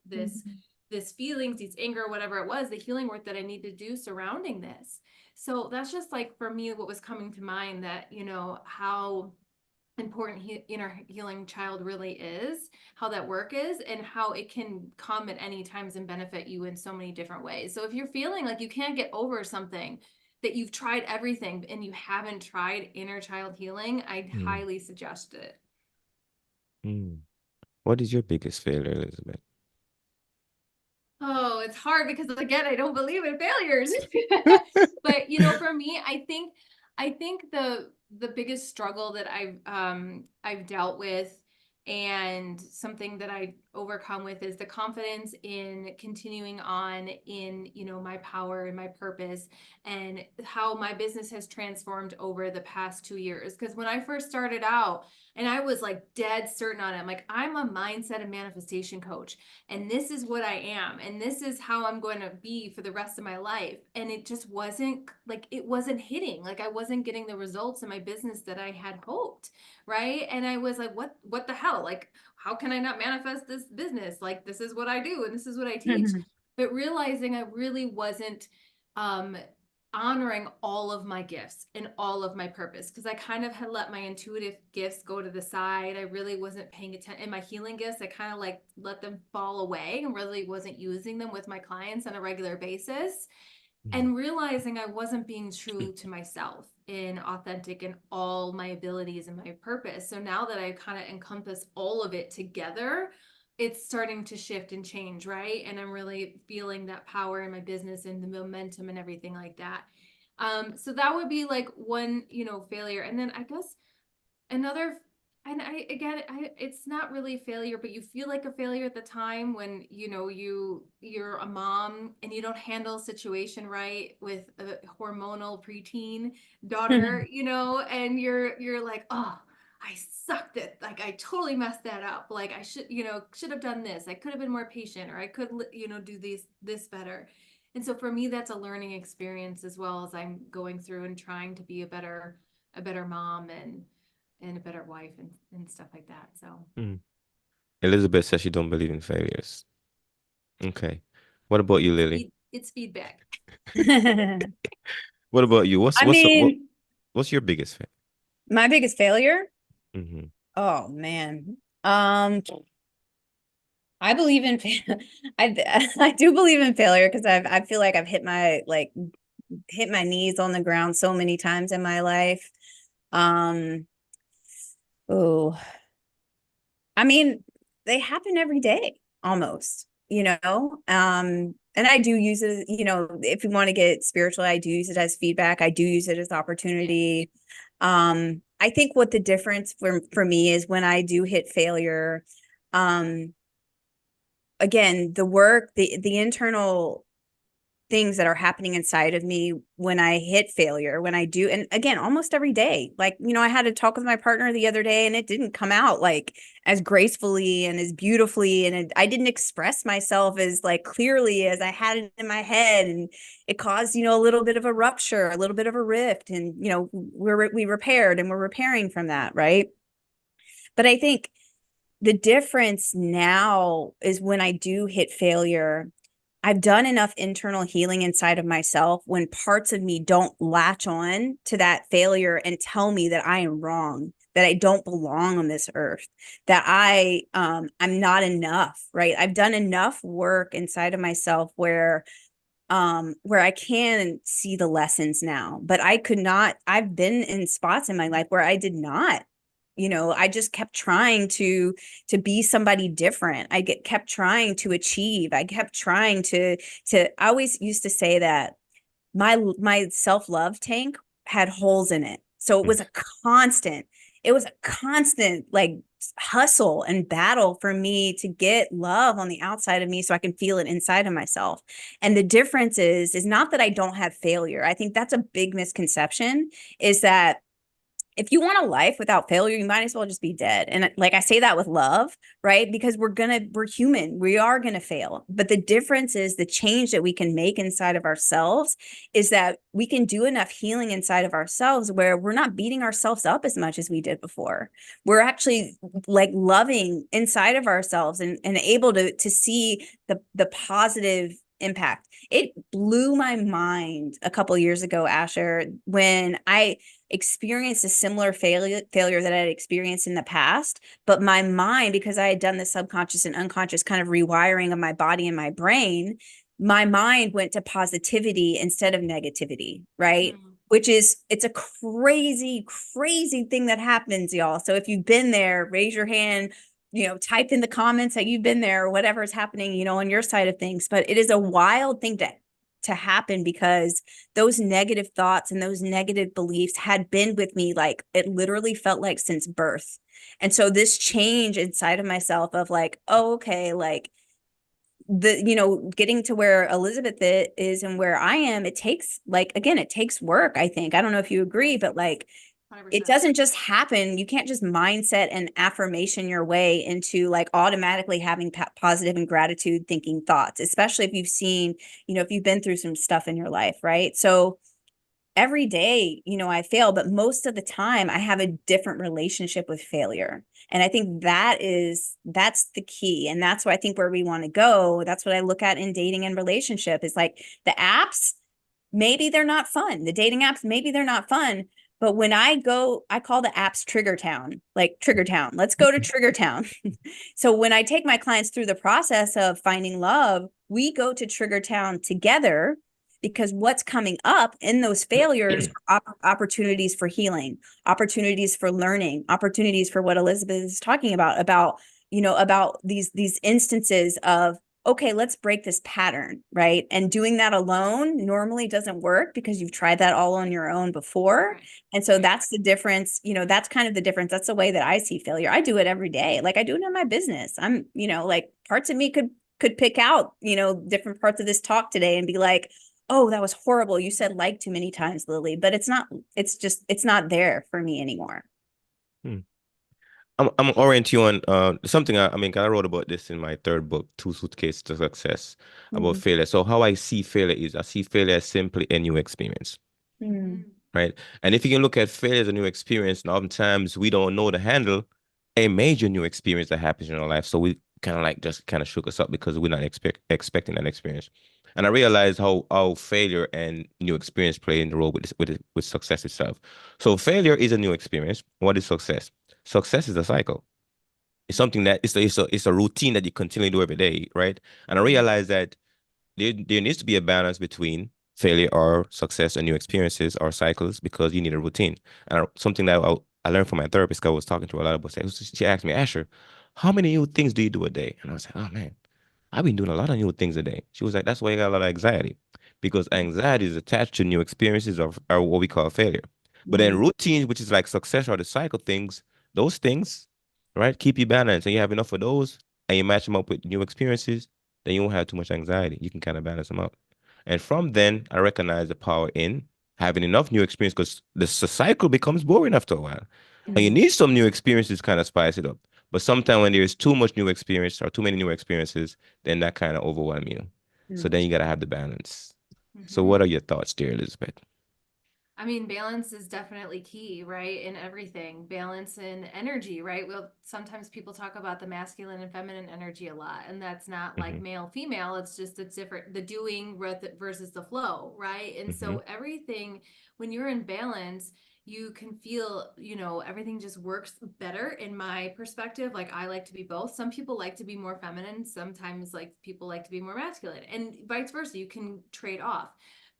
this, this feelings, these anger, whatever it was, the healing work that I need to do surrounding this. So that's just like for me, what was coming to mind, that, how important inner healing child really is, how that work is, and how it can come at any times and benefit you in so many different ways. So if you're feeling like you can't get over something, that you've tried everything and you haven't tried inner child healing, I'd Mm-hmm. highly suggest it. What is your biggest failure, Elizabeth? Oh, it's hard because again, I don't believe in failures. But for me, I think the biggest struggle that I've dealt with, and something that I overcome with, is the confidence in continuing on in, my power and my purpose, and how my business has transformed over the past 2 years. Because when I first started out, and I was like dead certain on it, I'm like, I'm a mindset and manifestation coach, and this is what I am, and this is how I'm going to be for the rest of my life. And it just wasn't like, it wasn't hitting, like I wasn't getting the results in my business that I had hoped, right? And I was like, what the hell? Like, how can I not manifest this business? Like, this is what I do and this is what I teach. But realizing I really wasn't um honoring all of my gifts and all of my purpose, because I kind of had let my intuitive gifts go to the side. I really wasn't paying attention. And my healing gifts, I kind of like let them fall away and really wasn't using them with my clients on a regular basis. and realizing I wasn't being true to myself and authentic in all my abilities and my purpose. So now that I kind of encompass all of it together, it's starting to shift and change, right? And I'm really feeling that power in my business and the momentum and everything like that. So that would be like one, failure. And then I guess another, and it's not really failure, but you feel like a failure at the time when you're a mom and you don't handle a situation right with a hormonal preteen daughter, and you're like, oh, I sucked it, like I totally messed that up, like I should have done this, I could have been more patient, or I could do this better. And so for me, that's a learning experience as well, as I'm going through and trying to be a better mom and a better wife and stuff like that. So Mm. Elizabeth says she don't believe in failures. Okay. What about you, Lily? it's feedback. What about you? I mean, What's your biggest failure? my biggest failure? Hmm. Oh man. I believe in I do believe in failure because I feel like I've hit my knees on the ground so many times in my life. Um, oh, I mean, they happen every day almost, and I do use it, if you want to get spiritual, I do use it as feedback. I do use it as opportunity. I think what the difference for me is when I do hit failure, um, again, the work, the internal things that are happening inside of me when I hit failure, when I do, and again, almost every day. Like, I had to talk with my partner the other day and it didn't come out like as gracefully and as beautifully. And I didn't express myself as like clearly as I had it in my head. And it caused, a little bit of a rupture, a little bit of a rift. And, we repaired and we're repairing from that. Right. But I think the difference now is when I do hit failure, I've done enough internal healing inside of myself when parts of me don't latch on to that failure and tell me that I am wrong, that I don't belong on this earth, that I'm not enough, right? I've done enough work inside of myself where I can see the lessons now, but I've been in spots in my life where I did not. I just kept trying to be somebody different. Kept trying to achieve. I kept trying I always used to say that my self-love tank had holes in it. So it was a constant like hustle and battle for me to get love on the outside of me so I can feel it inside of myself. And the difference is not that I don't have failure. I think that's a big misconception, is that if you want a life without failure, you might as well just be dead. And like I say that with love, right? Because we're human. We are going to fail. But the difference is the change that we can make inside of ourselves is that we can do enough healing inside of ourselves where we're not beating ourselves up as much as we did before. We're actually like loving inside of ourselves and able to see the positive impact. It blew my mind a couple of years ago, Asher, when I experienced a similar failure that I had experienced in the past, but my mind, because I had done the subconscious and unconscious kind of rewiring of my body and my brain, my mind went to positivity instead of negativity, right? It's a crazy, crazy thing that happens, y'all. So if you've been there, raise your hand, type in the comments that you've been there or whatever is happening, on your side of things. But it is a wild thing to happen because those negative thoughts and those negative beliefs had been with me, like it literally felt like since birth. And so this change inside of myself of like, oh, okay, like getting to where Elizabeth is and where I am, it takes it takes work, I think. I don't know if you agree, but like 100%. it doesn't just happen. You can't just mindset and affirmation your way into like automatically having positive and gratitude thinking thoughts, especially if if you've been through some stuff in your life, right? So every day, I fail, but most of the time I have a different relationship with failure. And I think that's the key. And that's what I think where we want to go. That's what I look at in dating and relationship is like the apps, maybe they're not fun. The dating apps, maybe they're not fun. But when I call the apps Trigger Town, like Trigger Town. Let's go to Trigger Town. So when I take my clients through the process of finding love, we go to Trigger Town together because what's coming up in those failures are opportunities for healing, opportunities for learning, opportunities for what Elizabeth is talking about, about these instances of, okay, let's break this pattern, right? And doing that alone normally doesn't work because you've tried that all on your own before. Right. And so Right. that's the difference, that's kind of the difference. That's the way that I see failure. I do it every day. Like I do it in my business. I'm, like parts of me could pick out, different parts of this talk today and be like, oh, that was horrible. You said like too many times, Lilli, but it's not there for me anymore. Hmm. I'm orient you on something. I mean, 'cause I wrote about this in my third book, Two Suitcases to Success, about Mm, failure. So how I see failure is I see failure as simply a new experience, mm, right? And if you can look at failure as a new experience, and oftentimes we don't know to handle a major new experience that happens in our life. So we kind of like just kind of shook us up because we're not expecting that experience. And I realized how failure and new experience play in the role with success itself. So failure is a new experience. What is success? Success is a cycle. It's something that it's a routine that you continually do every day, right? And I realized that there needs to be a balance between failure or success and new experiences or cycles because you need a routine. And something that I learned from my therapist, 'cause I was talking to her a lot about sex. She asked me, Asher, how many new things do you do a day? And I was like, oh man, I've been doing a lot of new things a day. She was like, that's why you got a lot of anxiety because anxiety is attached to new experiences or what we call failure. But then mm, routines, which is like success or the cycle things, those things, right, keep you balanced and you have enough of those and you match them up with new experiences, then you won't have too much anxiety. You can kind of balance them out. And from then, I recognize the power in having enough new experience because the cycle becomes boring after a while. And you mm, need some new experiences to kind of spice it up. But sometimes when there's too much new experience or too many new experiences, then that kind of overwhelm you. So mm. then you gotta have the balance. So what are Mhm. your thoughts, dear Elizabeth? I mean, balance is definitely key, right? In everything, balance and energy, right? Well, sometimes people talk about the masculine and feminine energy a lot, and that's not like Hmm. male, female. It's different, the doing versus the flow, right? And Hmm. so everything, when you're in balance, you can feel, everything just works better in my perspective. Like I like to be both. Some people like to be more feminine, sometimes like people like to be more masculine, and vice versa. You can trade off.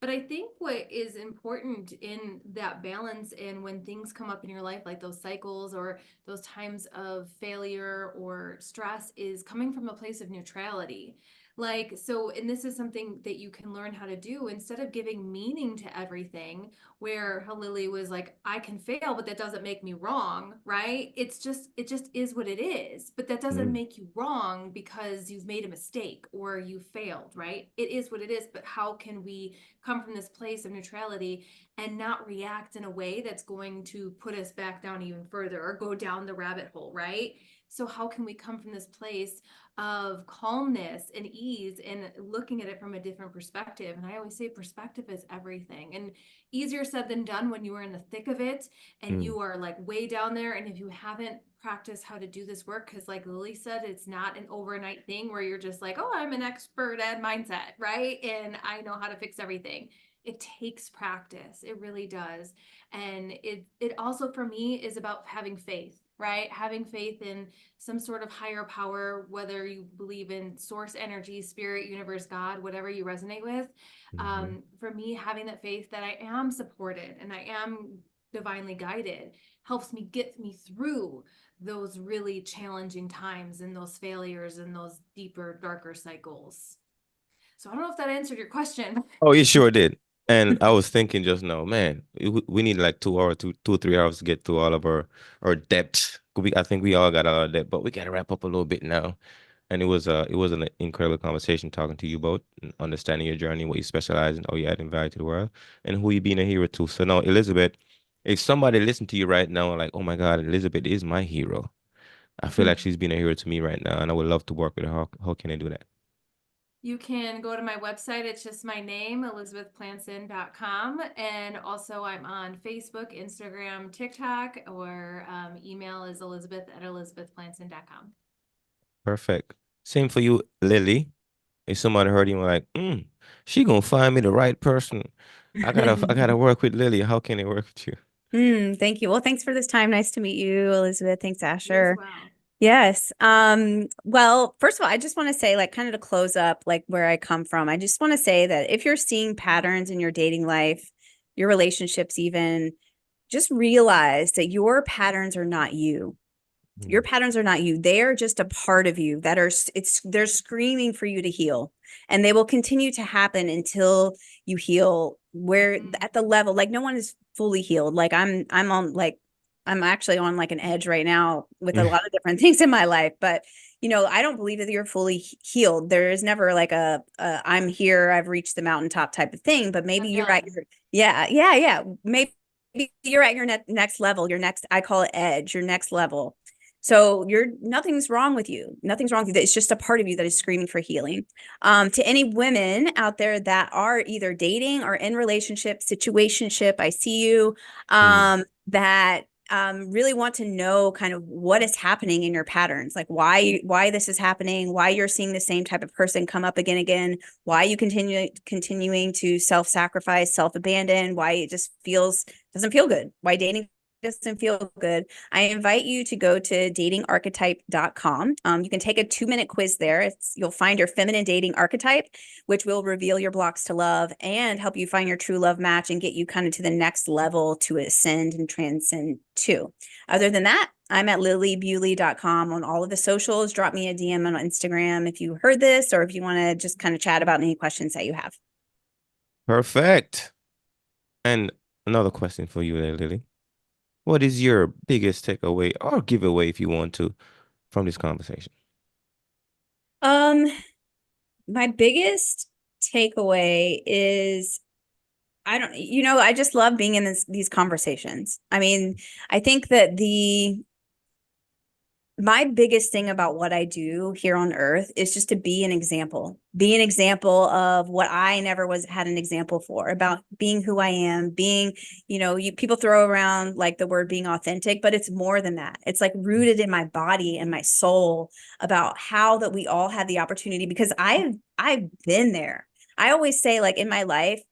But I think what is important in that balance and when things come up in your life, like those cycles or those times of failure or stress, is coming from a place of neutrality. Like, so, and this is something that you can learn how to do instead of giving meaning to everything, where Lilli was like, I can fail, but that doesn't make me wrong, right? It just is what it is. But that doesn't Mm, make you wrong because you've made a mistake or you failed, right? It is what it is. But how can we come from this place of neutrality and not react in a way that's going to put us back down even further or go down the rabbit hole, right? So, how can we come from this place of calmness and ease and looking at it from a different perspective? And I always say perspective is everything. And easier said than done when you are in the thick of it and mm, you are like way down there. And if you haven't practiced how to do this work, because like Lilli said, it's not an overnight thing where you're just like, oh, I'm an expert at mindset, right? And I know how to fix everything. It takes practice. It really does. And it also for me is about having faith, right? Having faith in some sort of higher power, whether you believe in source energy, spirit, universe, God, whatever you resonate with. mhm. For me, having that faith that I am supported and I am divinely guided helps me get me through those really challenging times and those failures and those deeper, darker cycles. So I don't know if that answered your question. Oh, you sure did. And I was thinking just now, man, we need like 2 hours, 3 hours to get through all of our depth. I think we all got a lot of depth, but we got to wrap up a little bit now. And it was an incredible conversation talking to you about and understanding your journey, what you specialize in, how you adding value to the world, and who you being a hero to. So now, Elizabeth, if somebody listen to you right now, like, oh my God, Elizabeth is my hero. I feel like she's being a hero to me right now, and I would love to work with her. How can I do that? You can go to my website. It's just my name, elizabethplanson.com. And also, I'm on Facebook, Instagram, TikTok, or email is elizabeth@elizabethplanson.com. Perfect. Same for you, Lilli. If somebody heard you and like, she gonna find me the right person. I gotta work with Lilli. How can I work with you? Thank you. Well, thanks for this time. Nice to meet you, Elizabeth. Thanks, You as Asher. well. Yes. Well, first of all, I just want to say, like, kind of to close up, like, where I come from, I just want to say that if you're seeing patterns in your dating life, your relationships, even, just realize that your patterns are not you. Your Mm, patterns are not you. They are just a part of you that are, they're screaming for you to heal. And they will continue to happen until you heal where Mm. at the level, like no one is fully healed. Like I'm on like, I'm actually on like an edge right now with a mm. lot of different things in my life, but I don't believe that you're fully healed. There is never like a I'm here, I've reached the mountaintop type of thing, but maybe I'm you're at done. your, yeah. Maybe you're at your next level, your next, I call it edge, your next level. So nothing's wrong with you. Nothing's wrong with you. It's just a part of you that is screaming for healing. To any women out there that are either dating or in relationship, situationship, I see you, Mm. that really want to know kind of what is happening in your patterns, like why this is happening, why you're seeing the same type of person come up again, why you continuing to self-sacrifice, self-abandon, why it just doesn't feel good, why dating doesn't feel good. I invite you to go to datingarchetype.com. You can take a 2-minute quiz there. You'll find your feminine dating archetype, which will reveal your blocks to love and help you find your true love match and get you kind of to the next level to ascend and transcend to. Other than that, I'm at lillibewley.com on all of the socials. Drop me a DM on Instagram if you heard this or if you want to just kind of chat about any questions that you have. Perfect. And another question for you there, Lily. What is your biggest takeaway or giveaway if you want to from this conversation? Um, my biggest takeaway is I just love being in these conversations. I mean, I think that my biggest thing about what I do here on earth is just to be an example of what I never had an example for, about being who I am, being, people throw around like the word being authentic, but it's more than that. It's like rooted in my body and my soul about how that we all have the opportunity, because I've been there. I always say, like, in my life,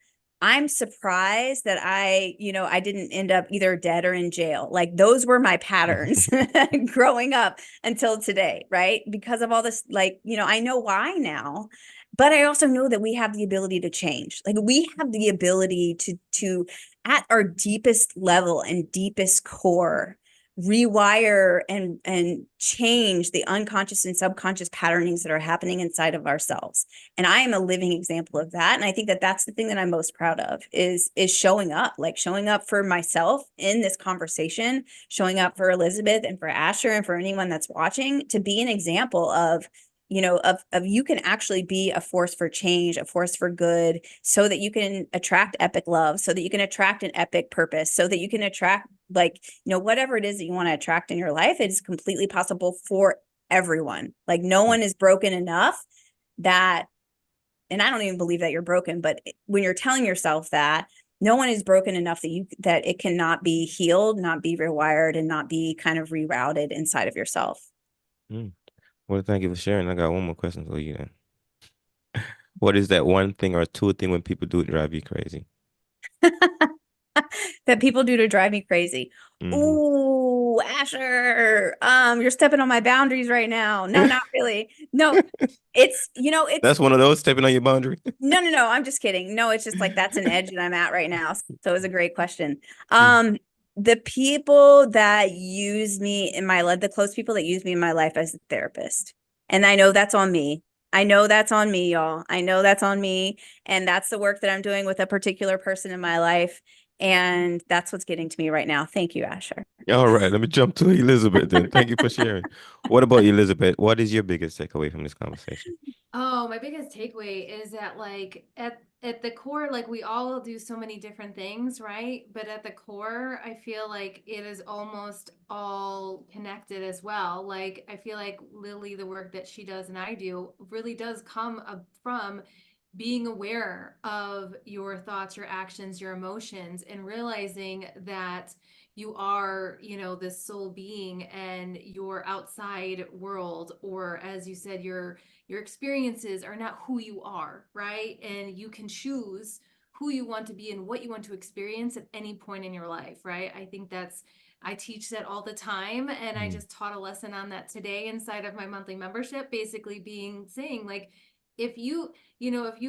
I'm surprised that I didn't end up either dead or in jail. Like, those were my patterns growing up until today, right? Because of all this, like, I know why now, but I also know that we have the ability to change. Like, we have the ability to at our deepest level and deepest core rewire and change the unconscious and subconscious patternings that are happening inside of ourselves. And I am a living example of that. And I think that that's the thing that I'm most proud of is showing up, like showing up for myself in this conversation, showing up for Elizabeth and for Asher and for anyone that's watching, to be an example of, of you can actually be a force for change, a force for good, so that you can attract epic love, so that you can attract an epic purpose, so that you can attract, like, whatever it is that you want to attract in your life. It is completely possible for everyone. Like, no one is broken enough that, and I don't even believe that you're broken, but when you're telling yourself that, no one is broken enough that it cannot be healed, not be rewired, and not be kind of rerouted inside of yourself. Mm. Well, thank you for sharing. I got one more question for you then. What is that one thing or two thing when people do it drive you crazy? That people do to drive me crazy. Hmm. Ooh, Asher, you're stepping on my boundaries right now. No, not really. No, it's That's one of those stepping on your boundary. no, I'm just kidding. No, it's just like that's an edge that I'm at right now. So it was a great question. Mm. The people that use me in my life, the close people that use me in my life as a therapist. And I know that's on me. I know that's on me, y'all. I know that's on me. And that's the work that I'm doing with a particular person in my life. And that's what's getting to me right now. Thank you, Asher. All right, let me jump to Elizabeth then. Thank you for sharing. What about you, Elizabeth? What is your biggest takeaway from this conversation? Oh, my biggest takeaway is that, like, at the core, like, we all do so many different things, right? But at the core, I feel like it is almost all connected as well. Like, I feel like Lily, the work that she does and I do, really does come up from being aware of your thoughts, your actions, your emotions, and realizing that you are, this soul being, and your outside world, or as you said, your experiences are not who you are, right? And you can choose who you want to be and what you want to experience at any point in your life, right? I think I teach that all the time. And I Mm. just taught a lesson on that today inside of my monthly membership, basically saying like, if you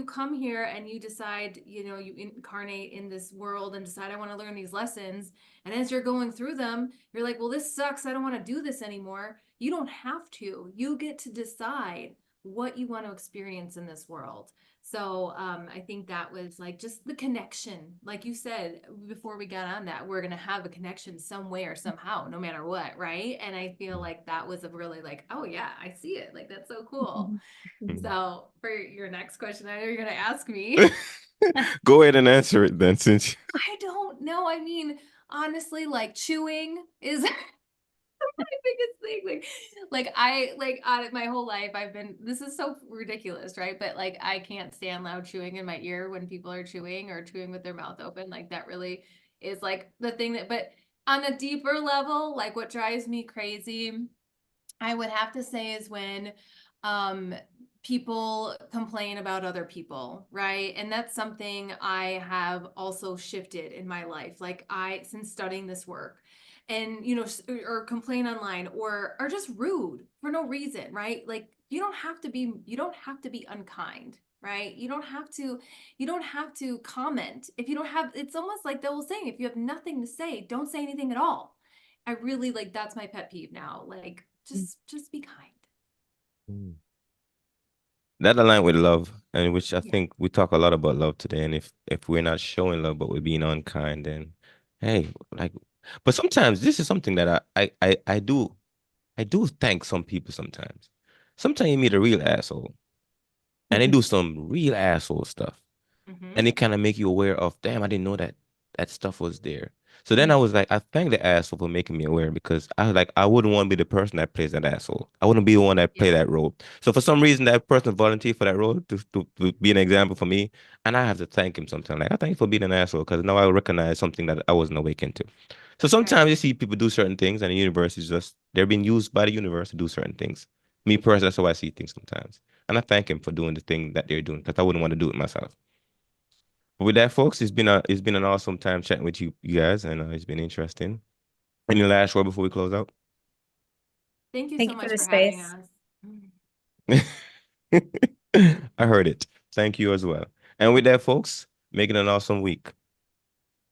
come here and you decide, you incarnate in this world and decide, I want to learn these lessons. And as you're going through them, you're like, well, this sucks. I don't want to do this anymore. You don't have to. You get to decide what you want to experience in this world. So I think that was like just the connection. Like you said before we got on that, we're going to have a connection some way or somehow, no matter what. Right. And I feel like that was a really like, oh, yeah, I see it. Like, that's so cool. Mm. So for your next question, I know you're going to ask me. Go ahead and answer it then, since I don't know. I mean, honestly, like chewing is my biggest thing. Like I like on my whole life I've been, this is so ridiculous, right? But like I can't stand loud chewing in my ear when people are chewing or chewing with their mouth open. Like that really is like the thing that, but on a deeper level, like what drives me crazy, I would have to say, is when um people complain about other people, right? And that's something I have also shifted in my life. Like since studying this work, and or complain online or are just rude for no reason, right? Like you don't have to be unkind, right? You don't have to comment if you don't have, it's almost like the old saying, if you have nothing to say, don't say anything at all. I really like, that's my pet peeve now. Like, just be kind. Mm. That align with love, and which I Yeah. think we talk a lot about love today. And if we're not showing love, but we're being unkind, then hey, like, but sometimes this is something that I do thank some people sometimes. Sometimes you meet a real asshole, and they do some real asshole stuff. And Mm-hmm. it kind of make you aware of, damn, I didn't know that stuff was there. So then I Mm-hmm. was like, I thank the asshole for making me aware, because I was like, I wouldn't want to be the person that plays that asshole. I wouldn't be the one that play Yeah. that role. So for some reason, that person volunteered for that role to be an example for me, and I have to thank him sometimes. Like, I thank you for being an asshole, because now I recognize something that I wasn't awakened to. So sometimes Right. you see people do certain things, and the universe is just, they're being used by the universe to do certain things. Me personally, that's how I see things sometimes, and I thank him for doing the thing that they're doing, because I wouldn't want to do it myself. With that, folks, it's been an awesome time chatting with you guys, and it's been interesting. Any last word before we close out? Thank you Thank so you for much the for having space. us. I heard it. Thank you as well. And with that, folks, make it an awesome week.